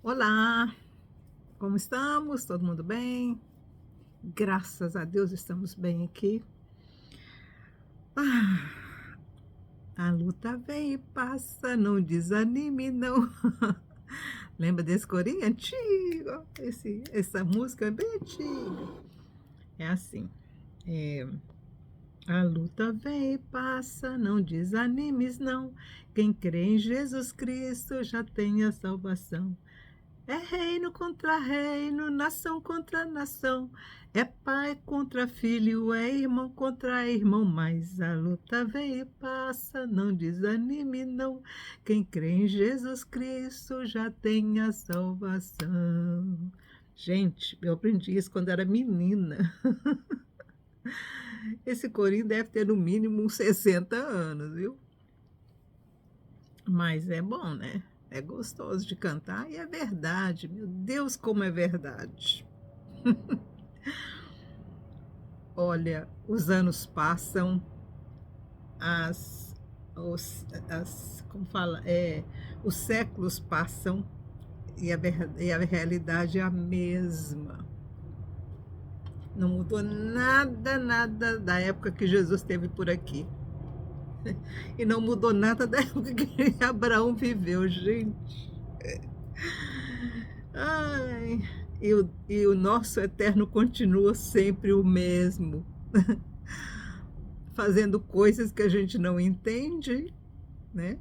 Olá, como estamos? Todo mundo bem? Graças a Deus estamos bem aqui. Ah, a luta vem e passa, não desanime não. Lembra desse corinho antigo? Essa música é bem antiga. É assim, é, a luta vem e passa, não desanimes não. Quem crê em Jesus Cristo já tem a salvação. É reino contra reino, nação contra nação. É pai contra filho, é irmão contra irmão. Mas a luta vem e passa, não desanime não. Quem crê em Jesus Cristo já tem a salvação. Gente, eu aprendi isso quando era menina. Esse corinho deve ter no mínimo uns 60 anos, viu? Mas é bom, né? É gostoso de cantar e é verdade. Meu Deus, como é verdade. Olha, os anos passam, as, como fala, os séculos passam e a realidade é a mesma. Não mudou nada, nada da época que Jesus esteve por aqui. E não mudou nada da época que Abraão viveu, gente. Ai, e o nosso eterno continua sempre o mesmo, fazendo coisas que a gente não entende, né?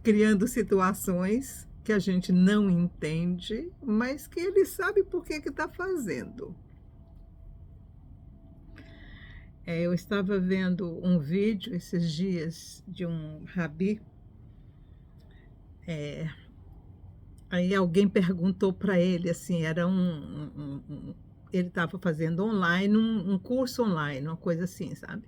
Criando situações que a gente não entende, mas que ele sabe por que está fazendo. Eu estava vendo um vídeo esses dias de um rabi. Aí alguém perguntou para ele, assim, era ele estava fazendo online, um curso online, uma coisa assim, sabe?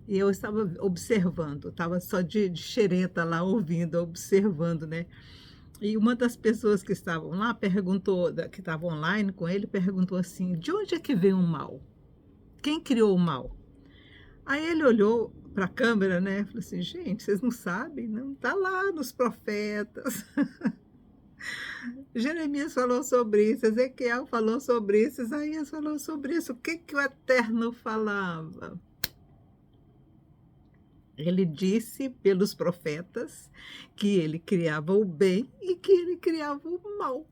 E eu estava observando, estava só de xereta lá, ouvindo, observando, né? E uma das pessoas que estavam lá perguntou, que estava online com ele, perguntou assim: de onde é que vem o mal? Quem criou o mal? Aí ele olhou para a câmera, né? Falou assim: gente, vocês não sabem, não? Está lá nos profetas. Jeremias falou sobre isso, Ezequiel falou sobre isso, Isaías falou sobre isso. O que, que o Eterno falava? Ele disse pelos profetas que ele criava o bem e que ele criava o mal.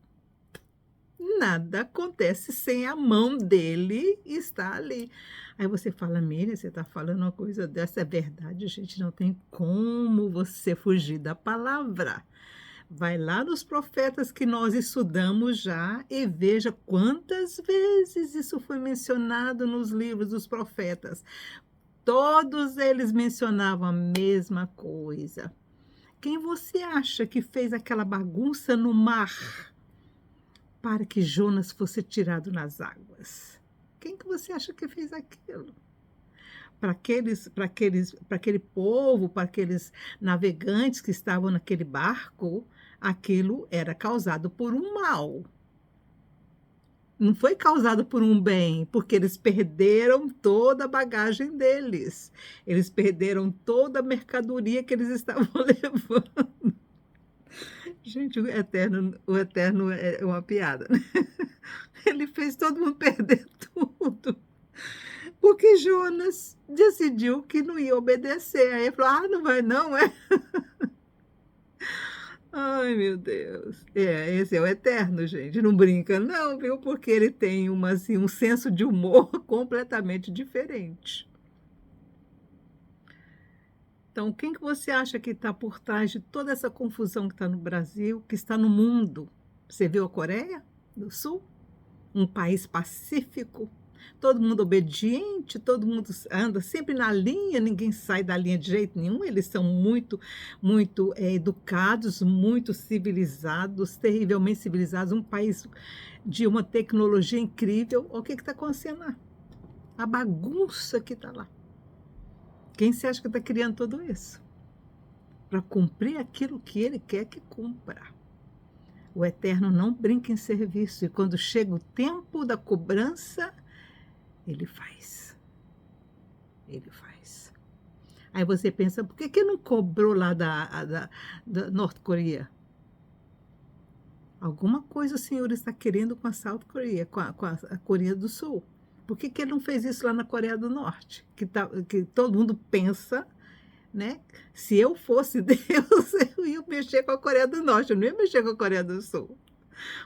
Nada acontece sem a mão dele estar ali. Aí você fala, Miriam, você está falando uma coisa dessa, é verdade, gente, não tem como você fugir da palavra. Vai lá nos profetas que nós estudamos já e veja quantas vezes isso foi mencionado nos livros dos profetas. Todos eles mencionavam a mesma coisa. Quem você acha que fez aquela bagunça no mar para que Jonas fosse tirado nas águas? Quem que você acha que fez aquilo? Para aquele povo, para aqueles navegantes que estavam naquele barco, aquilo era causado por um mal. Não foi causado por um bem, porque eles perderam toda a bagagem deles. Eles perderam toda a mercadoria que eles estavam levando. Gente, o eterno é uma piada, né? Ele fez todo mundo perder tudo. Porque Jonas decidiu que não ia obedecer. Aí ele falou: ah, não vai não, é? Ai, meu Deus. Esse é o eterno, gente. Não brinca, não, viu? Porque ele tem assim, um senso de humor completamente diferente. Então, quem que você acha que está por trás de toda essa confusão que está no Brasil, que está no mundo? Você viu a Coreia do Sul? Um país pacífico, todo mundo obediente, todo mundo anda sempre na linha, ninguém sai da linha de jeito nenhum. Eles são muito, muito educados, muito civilizados, terrivelmente civilizados, um país de uma tecnologia incrível. O que está acontecendo lá? A bagunça que está lá. Quem você acha que está criando tudo isso? Para cumprir aquilo que ele quer que cumpra. O Eterno não brinca em serviço, e quando chega o tempo da cobrança, ele faz. Ele faz. Aí você pensa, por que que não cobrou lá da Norte Coreia? Alguma coisa o Senhor está querendo com a South Korea, com a Coreia do Sul. Por que que ele não fez isso lá na Coreia do Norte? Que todo mundo pensa, né? Se eu fosse Deus, eu ia mexer com a Coreia do Norte, eu não ia mexer com a Coreia do Sul.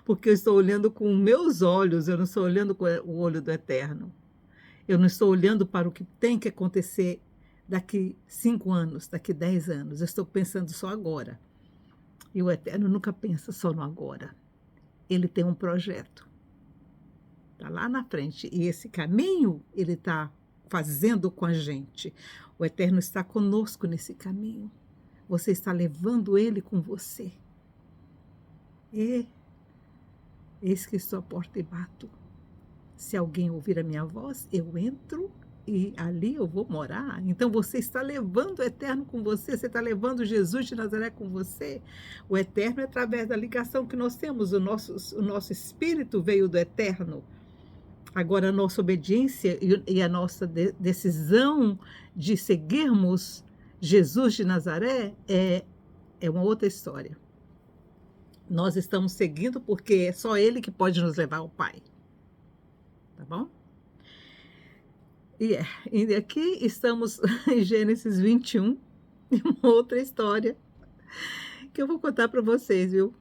Porque eu estou olhando com meus olhos, eu não estou olhando com o olho do Eterno. Eu não estou olhando para o que tem que acontecer daqui 5 anos, daqui 10 anos. Eu estou pensando só agora. E o Eterno nunca pensa só no agora. Ele tem um projeto. Está lá na frente. E esse caminho ele está fazendo com a gente. O Eterno está conosco nesse caminho. Você está levando ele com você. E eis que estou à porta e bato. Se alguém ouvir a minha voz, eu entro e ali eu vou morar. Então você está levando o Eterno com você, você está levando Jesus de Nazaré com você. O Eterno é através da ligação que nós temos, o nosso espírito veio do Eterno. Agora a nossa obediência e a nossa decisão de seguirmos Jesus de Nazaré é uma outra história. Nós estamos seguindo porque é só Ele que pode nos levar ao Pai. Tá bom? E aqui estamos em Gênesis 21, uma outra história que eu vou contar para vocês, viu?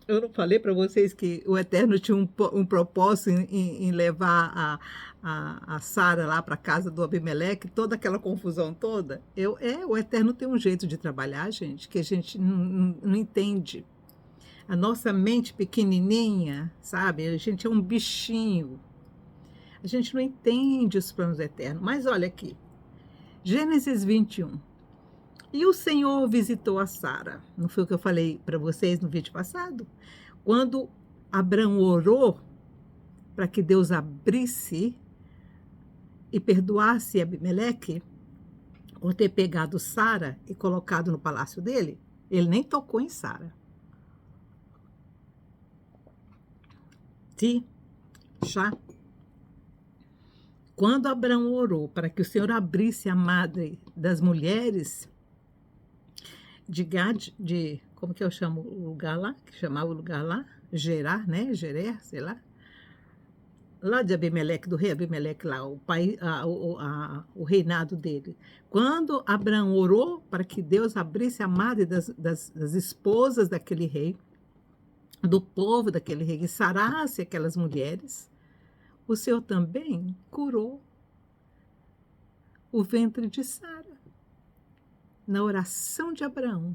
Eu não falei para vocês que o Eterno tinha um propósito em levar a Sara lá para a casa do Abimeleque, toda aquela confusão toda? O Eterno tem um jeito de trabalhar, gente, que a gente não entende. A nossa mente pequenininha, sabe? A gente é um bichinho. A gente não entende os planos do Eterno. Mas olha aqui, Gênesis 21. E o Senhor visitou a Sara. Não foi o que eu falei para vocês no vídeo passado? Quando Abraão orou para que Deus abrisse e perdoasse Abimeleque por ter pegado Sara e colocado no palácio dele, ele nem tocou em Sara. Já quando Abraão orou para que o Senhor abrisse a madre das mulheres de Gad, como que eu chamo o lugar lá? Que chamava o lugar lá? Gerar, né? Gerer, sei lá. Lá de Abimeleque, do rei Abimeleque lá, o reinado dele. Quando Abraão orou para que Deus abrisse a madre das esposas daquele rei, do povo daquele rei, e sarasse aquelas mulheres, o Senhor também curou o ventre de Sara. Na oração de Abraão.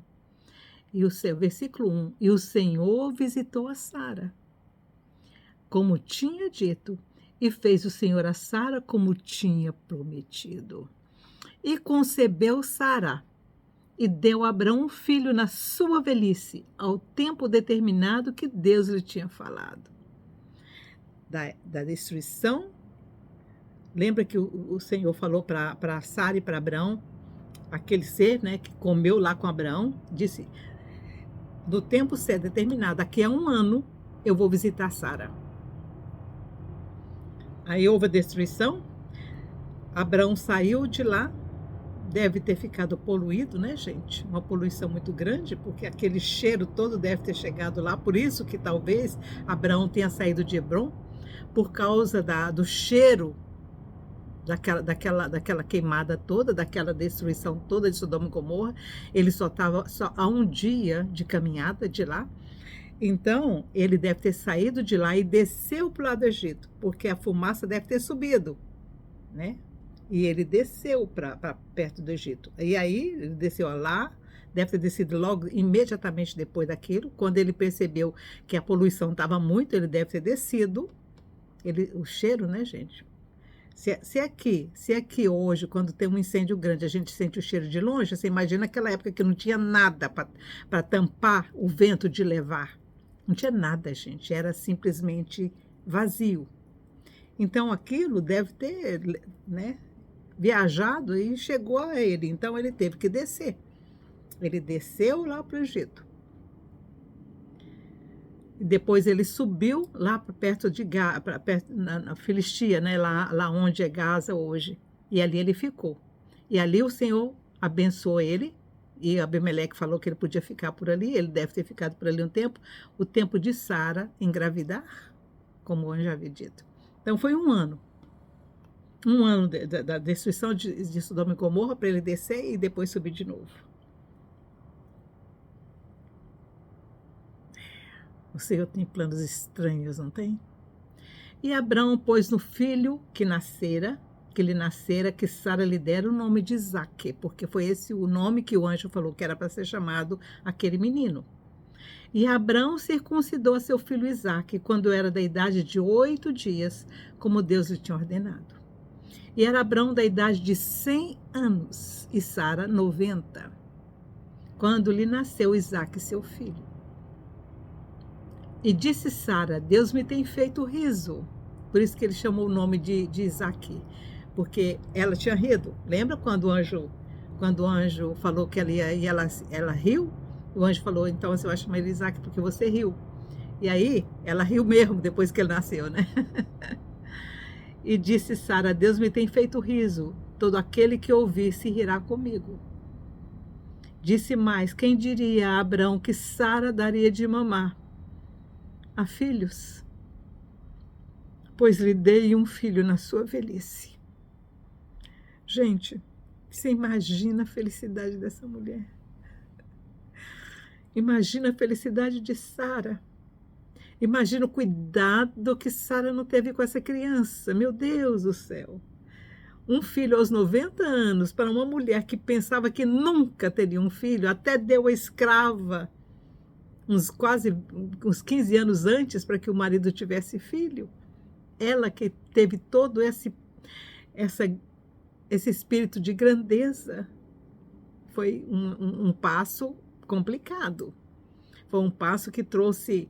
E o seu versículo 1, e o Senhor visitou a Sara, como tinha dito, e fez o Senhor a Sara como tinha prometido. E concebeu Sara, e deu a Abraão um filho na sua velhice, ao tempo determinado que Deus lhe tinha falado. Da destruição, lembra que o Senhor falou para Sara e para Abraão, aquele ser, né, que comeu lá com Abraão, disse, do tempo certo determinado, daqui a 1 ano, eu vou visitar Sara. Aí houve a destruição, Abraão saiu de lá, deve ter ficado poluído, né, gente? Uma poluição muito grande, porque aquele cheiro todo deve ter chegado lá, por isso que talvez Abraão tenha saído de Hebrom, por causa do cheiro daquela queimada toda, daquela destruição toda de Sodoma e Gomorra. Ele só estava a 1 dia de caminhada de lá. Então, ele deve ter saído de lá e desceu para o lado do Egito, porque a fumaça deve ter subido, né? E ele desceu para perto do Egito. E aí, ele desceu lá, deve ter descido logo, imediatamente depois daquilo. Quando ele percebeu que a poluição estava muito, ele deve ter descido. O cheiro, né, gente? Se aqui hoje, quando tem um incêndio grande, a gente sente o cheiro de longe, você imagina aquela época que não tinha nada para tampar o vento de levar. Não tinha nada, gente, era simplesmente vazio. Então aquilo deve ter, né, viajado e chegou a ele. Então ele teve que descer. Ele desceu lá para o Egito. Depois ele subiu lá para perto de Gaza, na Filistia, né? lá onde é Gaza hoje. E ali ele ficou. E ali o Senhor abençoou ele e Abimeleque falou que ele podia ficar por ali, ele deve ter ficado por ali um tempo, o tempo de Sara engravidar, como o anjo havia dito. Então foi um ano da destruição de Sodoma e Gomorra para ele descer e depois subir de novo. O Senhor tem planos estranhos, não tem? E Abraão pôs no filho que lhe nascera, que Sara lhe dera o nome de Isaque, porque foi esse o nome que o anjo falou que era para ser chamado aquele menino. E Abraão circuncidou a seu filho Isaque, quando era da idade de 8 dias, como Deus lhe tinha ordenado. E era Abraão da idade de 100 anos, e Sara 90, quando lhe nasceu Isaque, seu filho. E disse Sara: Deus me tem feito riso. Por isso que ele chamou o nome de Isaque, porque ela tinha rido. Lembra quando o anjo falou que ela ia e ela riu? O anjo falou: então você vai chamar ele Isaque porque você riu. E aí ela riu mesmo depois que ele nasceu, né? E disse Sara: Deus me tem feito riso. Todo aquele que ouvir se rirá comigo. Disse mais: quem diria a Abraão que Sara daria de mamar a filhos, pois lhe dei um filho na sua velhice. Gente, você imagina a felicidade dessa mulher? Imagina a felicidade de Sara. Imagina o cuidado que Sara não teve com essa criança. Meu Deus do céu. Um filho aos 90 anos para uma mulher que pensava que nunca teria um filho, até deu a escrava uns 15 anos antes para que o marido tivesse filho. Ela que teve todo esse espírito de grandeza. Foi um passo complicado. Foi um passo que trouxe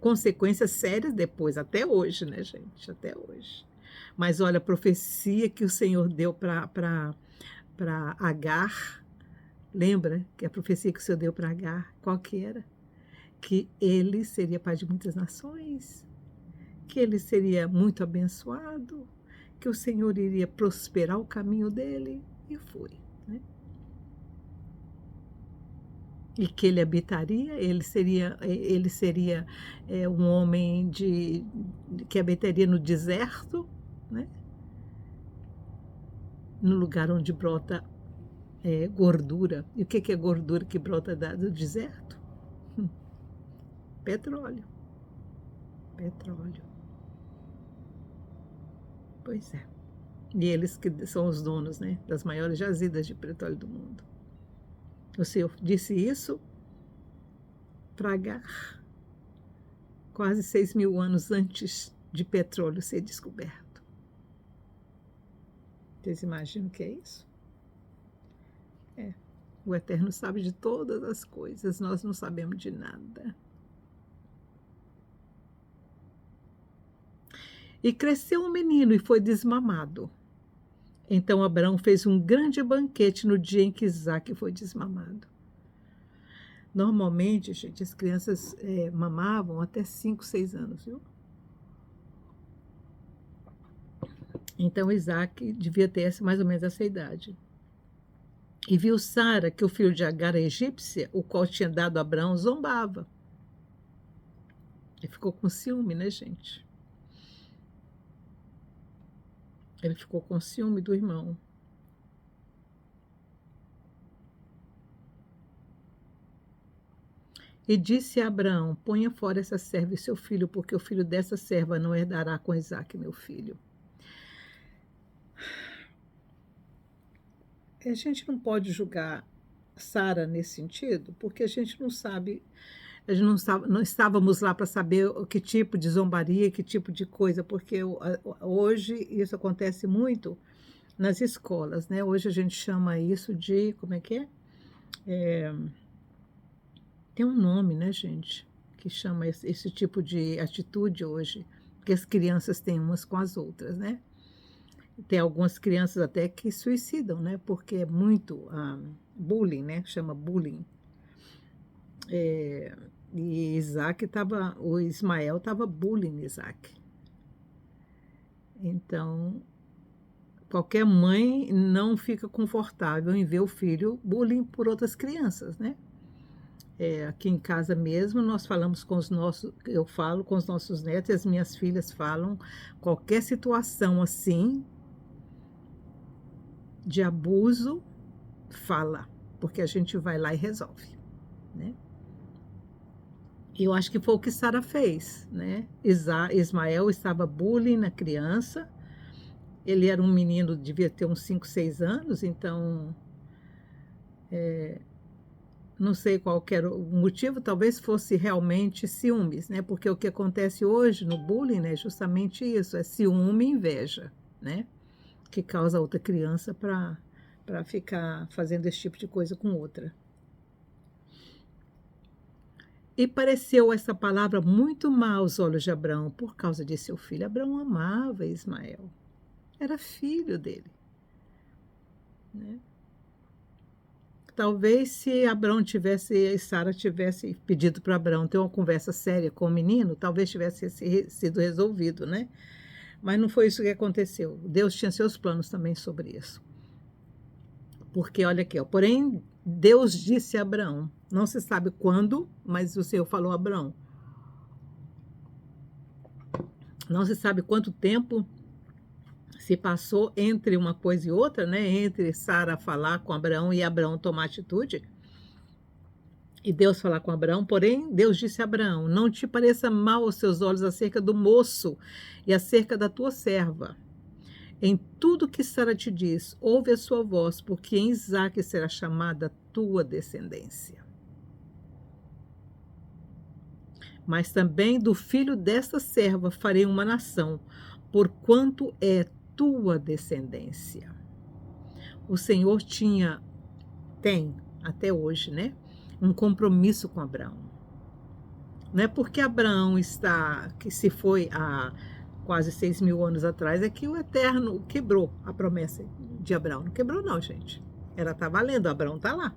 consequências sérias depois, até hoje, né, gente? Até hoje. Mas olha, a profecia que o Senhor deu para Agar, lembra que a profecia que o Senhor deu para Agar, qual que era? Que ele seria pai de muitas nações, que ele seria muito abençoado, que o Senhor iria prosperar o caminho dele, e foi, né? E que ele habitaria, ele seria um homem que habitaria no deserto, né? No lugar onde brota gordura. E o que é gordura que brota do deserto? Petróleo. Petróleo. Pois é. E eles que são os donos, né, das maiores jazidas de petróleo do mundo. O Senhor disse isso para Agar, quase 6.000 anos antes de petróleo ser descoberto. Vocês imaginam o que é isso? O Eterno sabe de todas as coisas, nós não sabemos de nada. E cresceu um menino e foi desmamado. Então Abraão fez um grande banquete no dia em que Isaque foi desmamado. Normalmente, gente, as crianças mamavam até 5, 6 anos, viu? Então Isaque devia ter mais ou menos essa idade. E viu Sara que o filho de Agar, a egípcia, o qual tinha dado a Abraão, zombava. Ele ficou com ciúme, né, gente? Ele ficou com ciúme do irmão. E disse a Abraão: ponha fora essa serva e seu filho, porque o filho dessa serva não herdará com Isaque, meu filho. A gente não pode julgar Sara nesse sentido, porque a gente não sabe, não estávamos lá para saber o que tipo de zombaria, que tipo de coisa, porque hoje isso acontece muito nas escolas, né? Hoje a gente chama isso de, como é que é? Tem um nome, né, gente, que chama esse tipo de atitude hoje, que as crianças têm umas com as outras, né? Tem algumas crianças até que suicidam, né? Porque é muito bullying, né? Chama bullying. E o Ismael estava bullying Isaac. Então, Qualquer mãe não fica confortável em ver o filho bullying por outras crianças, né. Aqui em casa mesmo nós falamos com os nossos eu falo com os nossos netos e as minhas filhas falam, qualquer situação assim, de abuso, fala, porque a gente vai lá e resolve, né. E eu acho que foi o que Sara fez, né. Ismael estava bullying na criança, ele era um menino, devia ter uns 5, 6 anos, então, não sei qual que era o motivo, talvez fosse realmente ciúmes, né, porque o que acontece hoje no bullying, né, é justamente isso, é ciúme e inveja, né, que causa outra criança para ficar fazendo esse tipo de coisa com outra. E pareceu essa palavra muito má aos olhos de Abraão por causa de seu filho. Abraão amava Ismael, era filho dele, né. Talvez se Abraão tivesse Sara tivesse pedido para Abraão ter uma conversa séria com o menino, talvez tivesse sido resolvido, né. Mas não foi isso que aconteceu. Deus tinha seus planos também sobre isso. Porque olha aqui, ó, porém Deus disse a Abraão, não se sabe quando, mas o Senhor falou a Abraão. Não se sabe quanto tempo se passou entre uma coisa e outra, né, entre Sara falar com Abraão e Abraão tomar atitude, e Deus falar com Abraão, porém Deus disse a Abraão: "Não te pareça mal aos seus olhos acerca do moço e acerca da tua serva. Em tudo que Sara te diz, ouve a sua voz, porque em Isaque será chamada a tua descendência. Mas também do filho desta serva farei uma nação, porquanto é tua descendência." O Senhor tem, até hoje, né, um compromisso com Abraão. Não é porque Abraão que se foi há quase 6.000 anos atrás, é que o Eterno quebrou a promessa de Abraão. Não quebrou não, gente. Ela está valendo, Abraão está lá.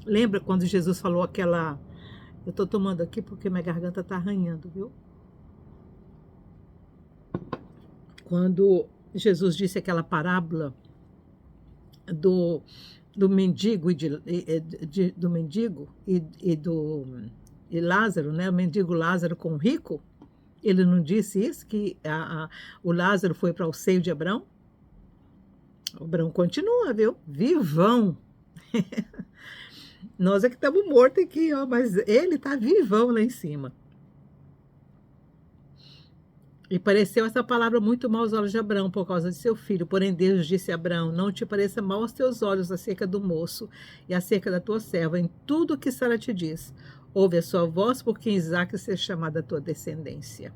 Lembra quando Jesus falou aquela... Eu estou tomando aqui porque minha garganta está arranhando, viu? Quando Jesus disse aquela parábola do mendigo do mendigo e Lázaro, né? O mendigo Lázaro com o rico, ele não disse isso, que o Lázaro foi para o seio de Abraão? O Abraão continua, viu? Vivão. Nós é que estamos mortos aqui, ó, mas ele está vivão lá em cima. E pareceu essa palavra muito mal aos olhos de Abraão por causa de seu filho. Porém, Deus disse a Abraão: "Não te pareça mal aos teus olhos acerca do moço e acerca da tua serva, em tudo o que Sara te diz. Ouve a sua voz, porque em Isaque será chamada a tua descendência.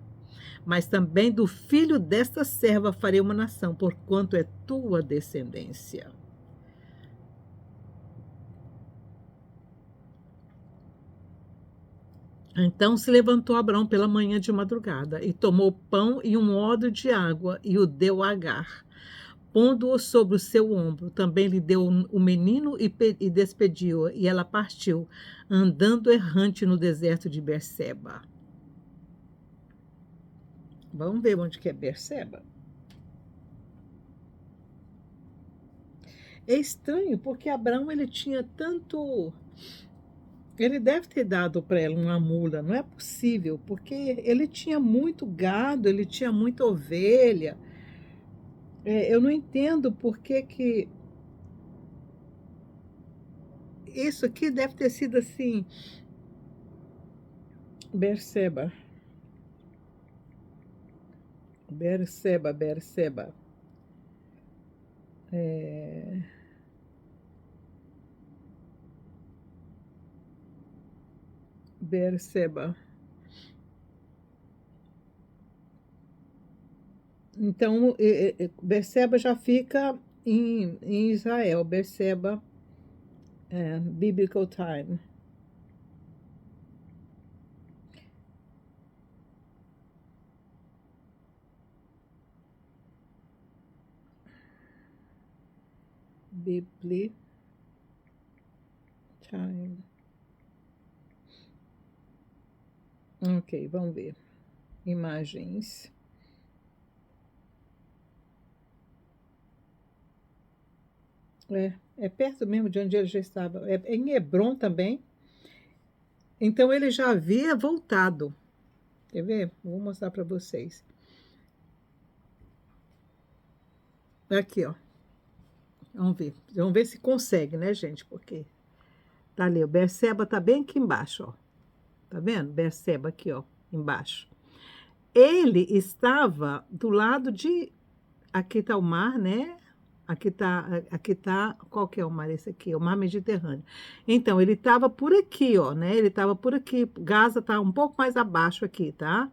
Mas também do filho desta serva farei uma nação, porquanto é tua descendência." Então se levantou Abraão pela manhã de madrugada, e tomou pão e um odre de água, e o deu a Agar, pondo-o sobre o seu ombro. Também lhe deu o menino e despediu-a, e ela partiu, andando errante no deserto de Berseba. Vamos ver onde que é Berseba. É estranho, porque Abraão ele tinha tanto... Ele deve ter dado para ela uma mula, não é possível, porque ele tinha muito gado, ele tinha muita ovelha. Eu não entendo por que que isso aqui deve ter sido assim, Berseba, Berseba. É, Berseba. Então, Berseba já fica em Israel, Berseba, Biblical Time. Bibli Time. Ok, vamos ver. Imagens. É perto mesmo de onde ele já estava. É em Hebrom também. Então ele já havia voltado. Quer ver? Vou mostrar para vocês. Aqui, ó. Vamos ver. Vamos ver se consegue, né, gente? Porque tá ali, o Berseba tá bem aqui embaixo, ó. Tá vendo? Berseba aqui, ó, embaixo. Ele estava do lado de... Aqui tá o mar, né? Aqui tá, qual que é o mar esse aqui? O mar Mediterrâneo. Então, ele estava por aqui, ó, né? Ele estava por aqui. Gaza tá um pouco mais abaixo aqui, tá?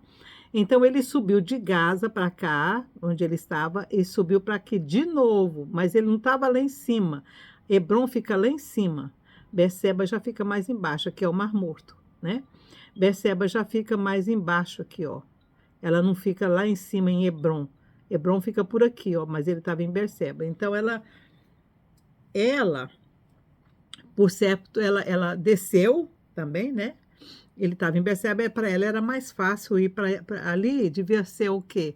Então, ele subiu de Gaza para cá, onde ele estava, e subiu para aqui de novo, mas ele não estava lá em cima. Hebrom fica lá em cima. Berseba já fica mais embaixo, aqui é o Mar Morto, né? Berseba já fica mais embaixo aqui, ó. Ela não fica lá em cima em Hebrom. Hebrom fica por aqui, ó, mas ele estava em Berseba. Então ela, por certo, ela desceu também, né? Ele estava em Berseba, para ela era mais fácil ir para ali, devia ser o quê?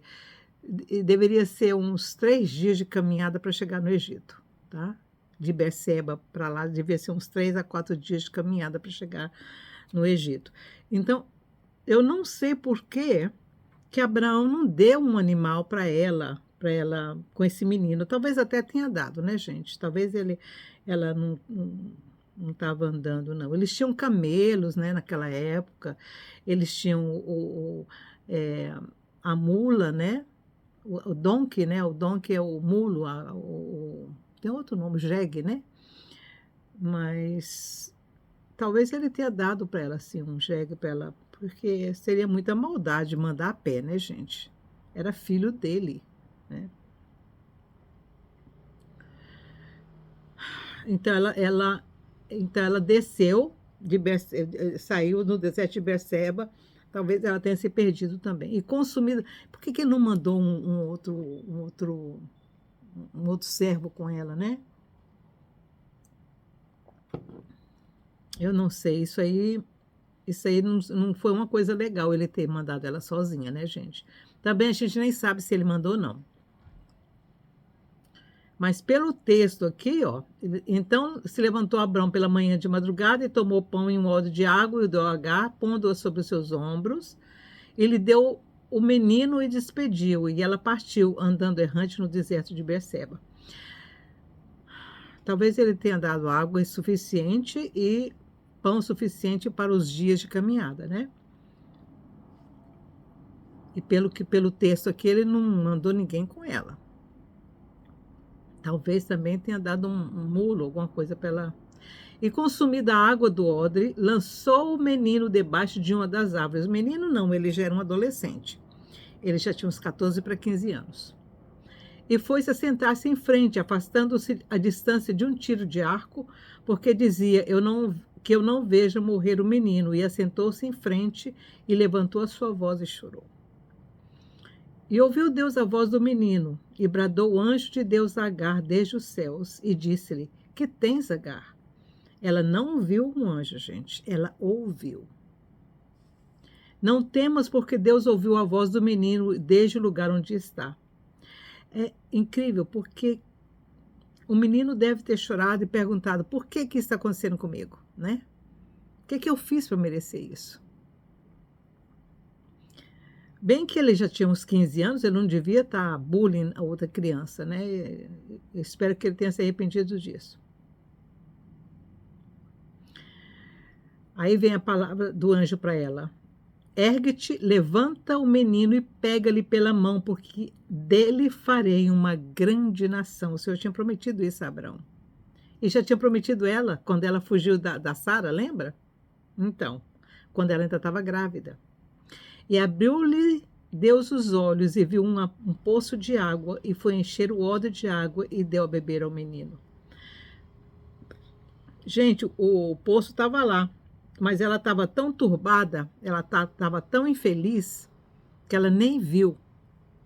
Deveria ser uns 3 dias de caminhada para chegar no Egito, tá? De Berseba para lá, devia ser uns 3 a 4 dias de caminhada para chegar no Egito. Então, eu não sei por que Abraão não deu um animal para ela com esse menino. Talvez até tenha dado, né, gente? Talvez ela não estava andando, não. Eles tinham camelos, né, naquela época. Eles tinham é, a mula, né? O donkey, né? O donkey é o mulo, tem outro nome, jegue, né? Mas talvez ele tenha dado para ela, assim, um jegue para ela, porque seria muita maldade mandar a pé, né, gente? Era filho dele, né? Então então ela desceu saiu no deserto de Berseba, talvez ela tenha se perdido também. E consumido. Por que ele não mandou um outro servo com ela, né? Eu não sei, isso aí não foi uma coisa legal ele ter mandado ela sozinha, né, gente? Também a gente nem sabe se ele mandou ou não. Mas pelo texto aqui, ó, então se levantou Abrão pela manhã de madrugada e tomou pão em um odre de água e o deu a Agar, pondo-a sobre os seus ombros. Ele deu o menino e despediu, e ela partiu, andando errante no deserto de Berseba. Talvez ele tenha dado água suficiente e pão suficiente para os dias de caminhada, né? E pelo texto aqui, ele não mandou ninguém com ela. Talvez também tenha dado um mulo, alguma coisa para ela. E consumida a água do odre, lançou o menino debaixo de uma das árvores. O menino não, ele já era um adolescente. Ele já tinha uns 14 para 15 anos. E foi-se assentar-se em frente, afastando-se a distância de um tiro de arco, porque dizia que eu não veja morrer o menino. E assentou-se em frente e levantou a sua voz e chorou. E ouviu Deus a voz do menino, e bradou o anjo de Deus a Agar desde os céus, e disse-lhe: Que tens, Agar? Ela não viu um anjo, gente, ela ouviu. Não temas, porque Deus ouviu a voz do menino desde o lugar onde está. É incrível, porque o menino deve ter chorado e perguntado: por que isso está acontecendo comigo, né? O que eu fiz para merecer isso? Bem que ele já tinha uns 15 anos, ele não devia estar bullying a outra criança, né? Eu espero que ele tenha se arrependido disso. Aí vem a palavra do anjo para ela: Ergue-te, levanta o menino e pega-lhe pela mão, porque dele farei uma grande nação. O Senhor tinha prometido isso a Abraão. E já tinha prometido ela quando ela fugiu da Sara, lembra? Então, quando ela ainda estava grávida. E abriu-lhe Deus os olhos e viu um poço de água e foi encher o odre de água e deu a beber ao menino. Gente, o poço estava lá, mas ela estava tão turbada, ela estava tão infeliz que ela nem viu,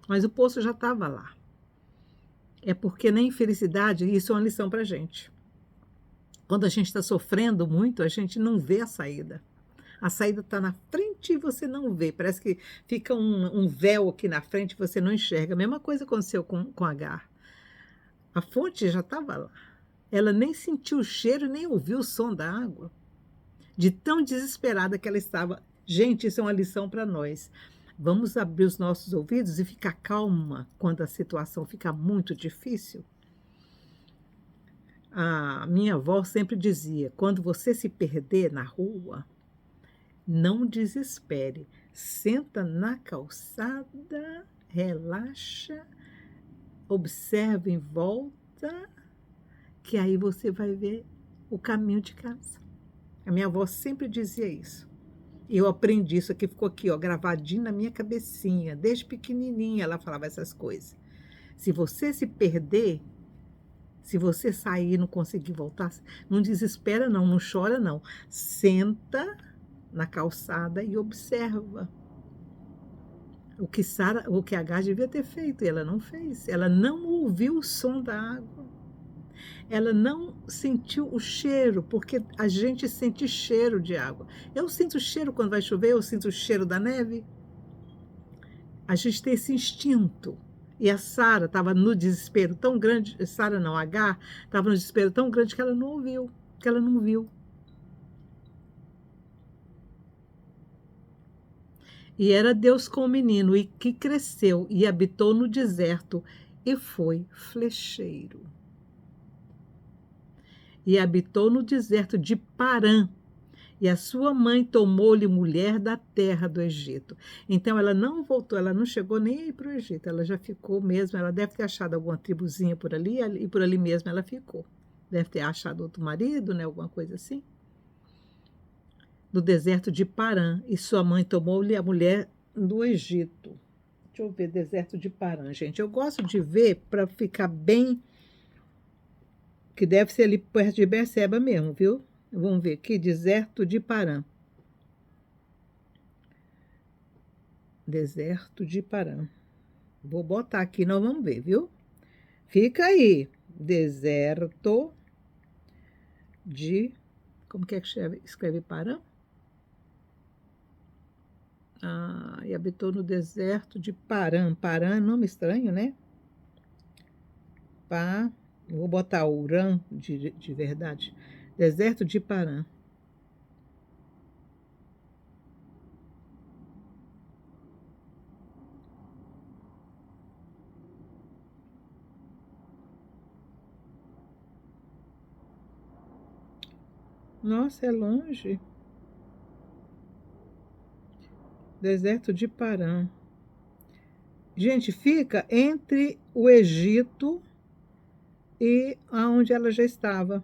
mas o poço já estava lá. É porque na infelicidade, isso é uma lição para a gente. Quando a gente está sofrendo muito, a gente não vê a saída. A saída está na frente e você não vê. Parece que fica um véu aqui na frente e você não enxerga. A mesma coisa aconteceu com Agar. A fonte já estava lá. Ela nem sentiu o cheiro, nem ouviu o som da água, de tão desesperada que ela estava. Gente, isso é uma lição para nós. Vamos abrir os nossos ouvidos e ficar calma quando a situação fica muito difícil. A minha avó sempre dizia: quando você se perder na rua, não desespere. Senta na calçada, relaxa, observa em volta, que aí você vai ver o caminho de casa. A minha avó sempre dizia isso. E eu aprendi isso aqui, ficou aqui, ó, gravadinho na minha cabecinha. Desde pequenininha ela falava essas coisas. Se você se perder, se você sair e não conseguir voltar, não desespera não, não chora não. Senta na calçada e observa. O que a H devia ter feito, e ela não fez. Ela não ouviu o som da água. Ela não sentiu o cheiro, porque a gente sente cheiro de água. Eu sinto cheiro quando vai chover, eu sinto o cheiro da neve. A gente tem esse instinto. E a Sara estava no desespero tão grande, Sara não, a H, estava no desespero tão grande que ela não ouviu, que ela não viu. E era Deus com o menino, e que cresceu e habitou no deserto, e foi flecheiro. E habitou no deserto de Parã, e a sua mãe tomou-lhe mulher da terra do Egito. Então ela não voltou, ela não chegou nem aí para o Egito, ela já ficou mesmo, ela deve ter achado alguma tribuzinha por ali, e por ali mesmo ela ficou. Deve ter achado outro marido, né, alguma coisa assim. No deserto de Parã, e sua mãe tomou-lhe a mulher do Egito. Deixa eu ver, deserto de Parã, gente. Eu gosto de ver para ficar bem, que deve ser ali perto de Berseba mesmo, viu? Vamos ver aqui, deserto de Parã. Deserto de Parã. Vou botar aqui, nós vamos ver, viu? Fica aí. Deserto de... Como que é que escreve Parã? Ah, e habitou no deserto de Parã. Parã é nome estranho, né? Vou botar Urã de verdade. Deserto de Parã. Nossa, é longe. Deserto de Parã. Gente, fica entre o Egito e aonde ela já estava.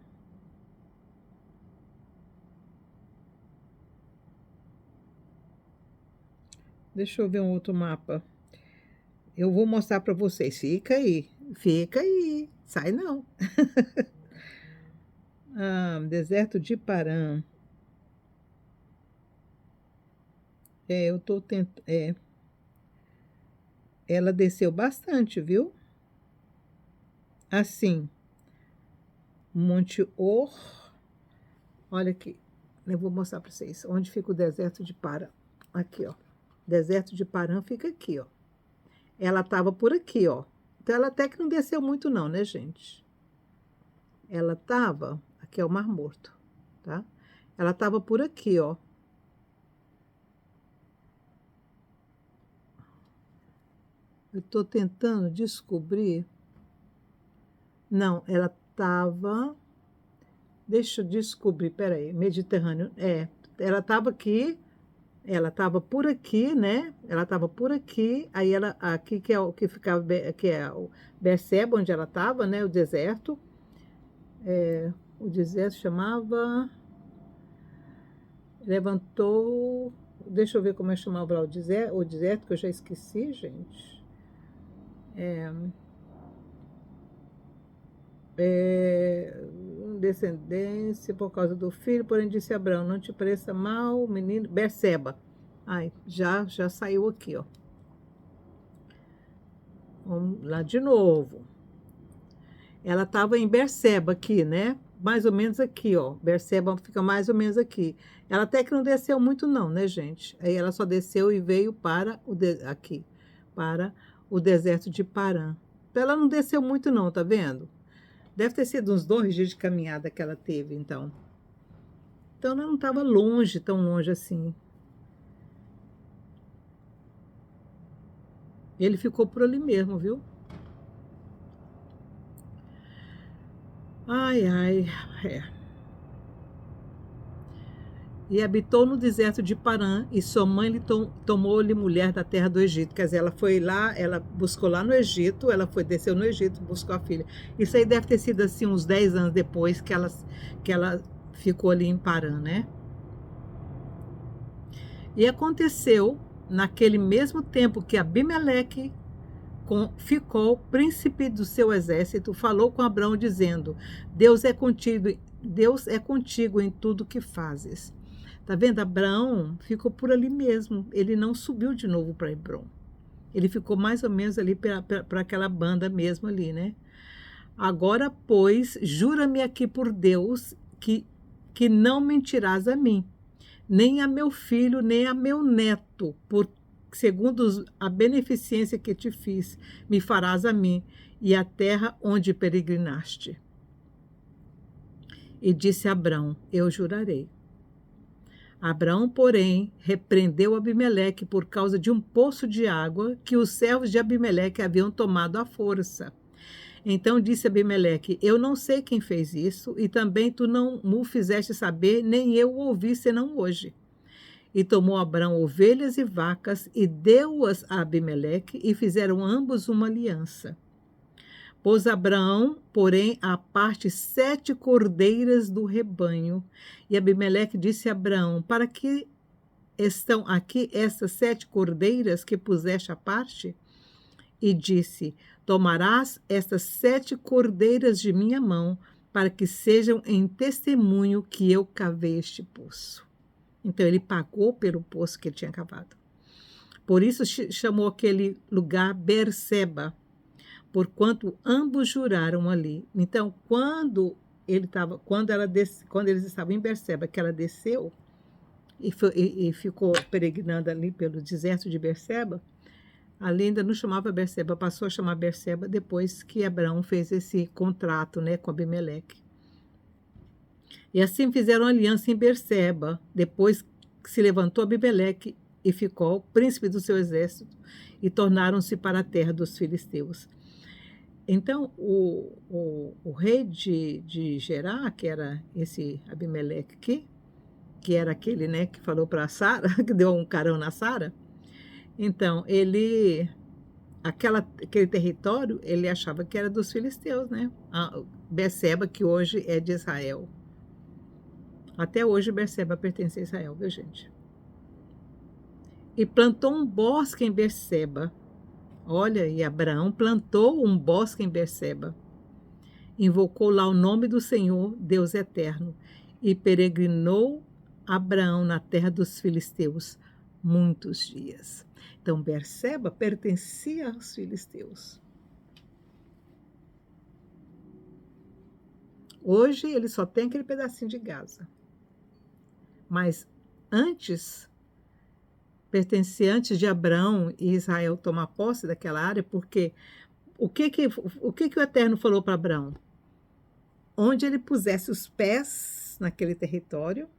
Deixa eu ver um outro mapa. Eu vou mostrar para vocês. Fica aí. Fica aí. Sai não. Deserto de Parã. Eu tô tentando. Ela desceu bastante, viu? Assim. Monte Or. Olha aqui. Eu vou mostrar para vocês. Onde fica o deserto de Parã. Aqui, ó. Deserto de Parã fica aqui, ó. Ela estava por aqui, ó. Então, ela até que não desceu muito não, né, gente? Ela estava... Aqui é o Mar Morto, tá? Ela estava por aqui, ó. Eu estou tentando descobrir... Não, ela estava... Deixa eu descobrir, peraí. Mediterrâneo, ela estava aqui... Ela estava por aqui, né? Ela estava por aqui, aí ela aqui que é o que ficava, que é o Berseba, onde ela estava, né? O deserto. O deserto chamava. Levantou. Deixa eu ver como é que chamava lá o deserto, que eu já esqueci, gente. Descendência por causa do filho, porém disse Abraão, não te pareça mal, menino, Berseba. Ai, já saiu aqui, ó. Vamos lá de novo. Ela estava em Berseba aqui, né? Mais ou menos aqui, ó. Berseba fica mais ou menos aqui. Ela até que não desceu muito não, né, gente? Aí ela só desceu e veio para aqui, para o deserto de Parã. Então ela não desceu muito não, tá vendo? Deve ter sido uns 2 dias de caminhada que ela teve, então. Então ela não estava longe, tão longe assim. Ele ficou por ali mesmo, viu? Ai, ai, é. E habitou no deserto de Parã, e sua mãe lhe tomou-lhe mulher da terra do Egito. Quer dizer, ela foi lá, ela buscou lá no Egito, desceu no Egito, buscou a filha. Isso aí deve ter sido assim uns 10 anos depois que ela ficou ali em Parã, né? E aconteceu, naquele mesmo tempo que Abimeleque ficou príncipe do seu exército, falou com Abrão dizendo: Deus é contigo em tudo que fazes. Tá vendo? Abraão ficou por ali mesmo. Ele não subiu de novo para Hebrom. Ele ficou mais ou menos ali para aquela banda mesmo ali, né? Agora, pois, jura-me aqui por Deus que não mentirás a mim, nem a meu filho, nem a meu neto, segundo a beneficência que te fiz, me farás a mim e a terra onde peregrinaste. E disse Abrão: eu jurarei. Abraão, porém, repreendeu Abimeleque por causa de um poço de água que os servos de Abimeleque haviam tomado à força. Então disse Abimeleque: eu não sei quem fez isso, e também tu não me fizeste saber, nem eu o ouvi, senão hoje. E tomou Abrão ovelhas e vacas, e deu-as a Abimeleque, e fizeram ambos uma aliança. Pôs Abraão, porém, à parte 7 cordeiras do rebanho. E Abimeleque disse a Abraão: para que estão aqui estas 7 cordeiras que puseste à parte? E disse: tomarás estas 7 cordeiras de minha mão, para que sejam em testemunho que eu cavei este poço. Então ele pagou pelo poço que ele tinha cavado. Por isso chamou aquele lugar Berseba, porquanto ambos juraram ali. Então, quando eles estavam em Berseba, que ela desceu e ficou peregrinando ali pelo deserto de Berseba, ali ainda não chamava Berseba, passou a chamar Berseba depois que Abraão fez esse contrato, né, com Abimeleque. E assim fizeram aliança em Berseba, depois que se levantou Abimeleque e ficou príncipe do seu exército, e tornaram-se para a terra dos filisteus. Então, o rei de Gerá, que era esse Abimeleque aqui, que era aquele, né, que falou para Sara, que deu um carão na Sara, então, aquele território, ele achava que era dos filisteus, né? A Berseba, que hoje é de Israel. Até hoje, Berseba pertence a Israel, viu, gente? E plantou um bosque em Berseba. Olha, e Abraão plantou um bosque em Berseba. Invocou lá o nome do Senhor, Deus eterno, e peregrinou Abraão na terra dos filisteus muitos dias. Então, Berseba pertencia aos filisteus. Hoje ele só tem aquele pedacinho de Gaza. Mas antes, pertencia antes de Abraão e Israel tomar posse daquela área, porque o que o Eterno falou para Abraão? Onde ele pusesse os pés naquele território,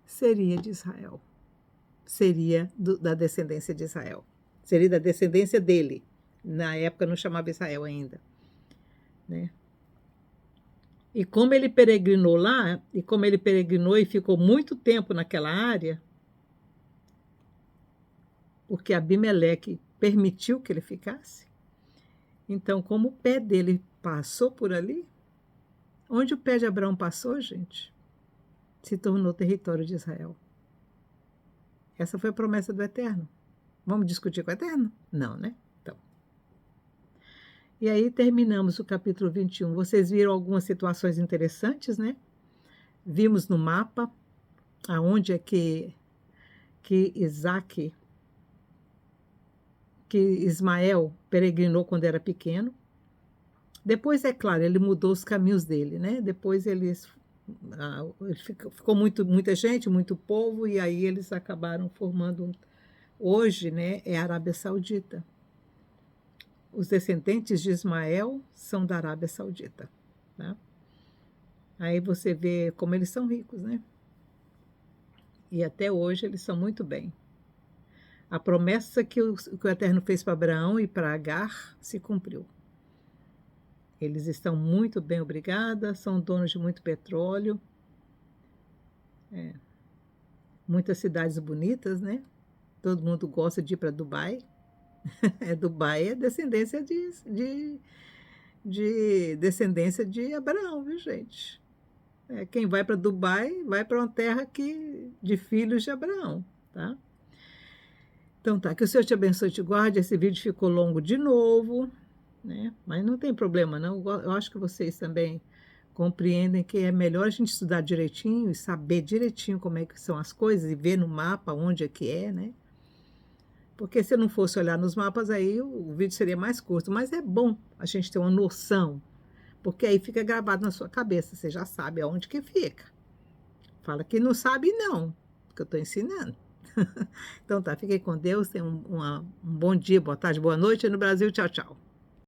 seria de Israel. Seria da descendência de Israel. Seria da descendência dele. Na época não chamava Israel ainda, né? E como ele peregrinou lá, e como ele peregrinou e ficou muito tempo naquela área, porque Abimeleque permitiu que ele ficasse, então, como o pé dele passou por ali, onde o pé de Abraão passou, gente, se tornou território de Israel. Essa foi a promessa do Eterno. Vamos discutir com o Eterno? Não, né? Então. E aí terminamos o capítulo 21. Vocês viram algumas situações interessantes, né? Vimos no mapa aonde é que Ismael peregrinou quando era pequeno. Depois, é claro, ele mudou os caminhos dele, né? Depois ele ficou muita gente, muito povo, e aí eles acabaram formando, hoje, né, é a Arábia Saudita. Os descendentes de Ismael são da Arábia Saudita. tá? Aí você vê como eles são ricos, né? E até hoje eles são muito bem. A promessa que o Eterno fez para Abraão e para Agar se cumpriu. Eles estão muito bem, obrigada, são donos de muito petróleo, muitas cidades bonitas, né? Todo mundo gosta de ir para Dubai. Dubai é descendência de descendência de Abraão, viu, gente? Quem vai para Dubai vai para uma terra de filhos de Abraão, tá? Então tá, que o Senhor te abençoe e te guarde. Esse vídeo ficou longo de novo, né? Mas não tem problema, não. Eu acho que vocês também compreendem que é melhor a gente estudar direitinho e saber direitinho como é que são as coisas e ver no mapa onde é, né? Porque se eu não fosse olhar nos mapas, aí o vídeo seria mais curto. Mas é bom a gente ter uma noção, porque aí fica gravado na sua cabeça, você já sabe aonde que fica. Fala que não sabe, não, porque eu estou ensinando. Então tá, fiquem com Deus, tenham um bom dia, boa tarde, boa noite no Brasil. Tchau, tchau.